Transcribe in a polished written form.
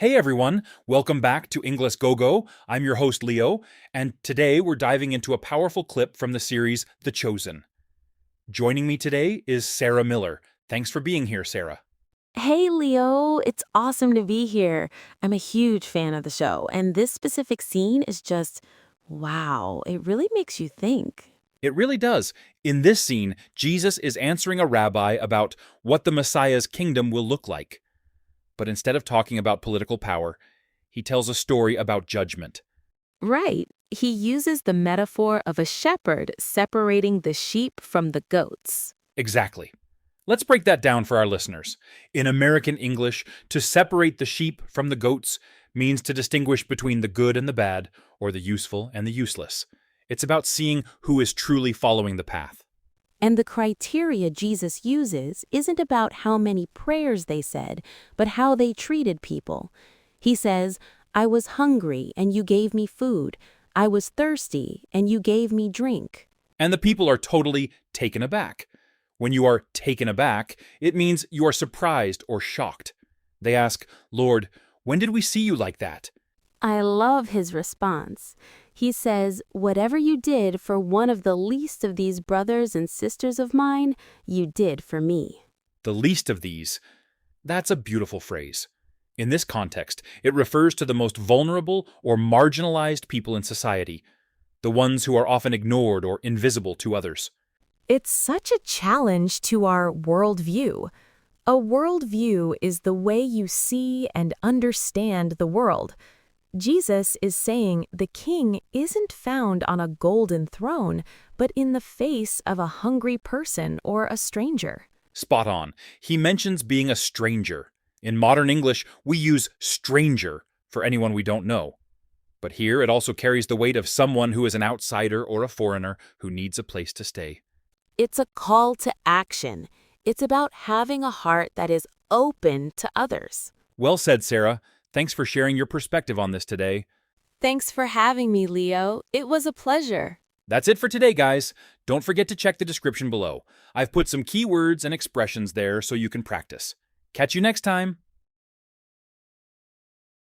Hey everyone, welcome back to Inglês Gogo. I'm your host Leo, and today we're diving into a powerful clip from the series The Chosen. Joining me today is Sarah Miller. Thanks for being here, Sarah. Hey, Leo, it's awesome to be here. I'm a huge fan of the show, and this specific scene is just, wow, it really makes you think. It really does. In this scene, Jesus is answering a rabbi about what the Messiah's kingdom will look like. But instead of talking about political power, he tells a story about judgment. Right, he uses the metaphor of a shepherd separating the sheep from the goats. Exactly. Let's break that down for our listeners. In American English, to separate the sheep from the goats means to distinguish between the good and the bad, or the useful and the useless. It's about seeing who is truly following the path. And the criteria Jesus uses isn't about how many prayers they said, but how they treated people. He says, I was hungry and you gave me food. I was thirsty and you gave me drink. And the people are totally taken aback. When you are taken aback, it means you are surprised or shocked. They ask, Lord, when did we see you like that? I love his response. He says, whatever you did for one of the least of these brothers and sisters of mine, you did for me. The least of these. That's a beautiful phrase. In this context, it refers to the most vulnerable or marginalized people in society, the ones who are often ignored or invisible to others. It's such a challenge to our worldview. A worldview is the way you see and understand the world. Jesus is saying the king isn't found on a golden throne, but in the face of a hungry person or a stranger. Spot on. He mentions being a stranger. In modern English, we use stranger for anyone we don't know. But here it also carries the weight of someone who is an outsider or a foreigner who needs a place to stay. It's a call to action. It's about having a heart that is open to others. Well said, Sarah. Thanks for sharing your perspective on this today. Thanks for having me, Leo. It was a pleasure. That's it for today, guys. Don't forget to check the description below. I've put some keywords and expressions there so you can practice. Catch you next time.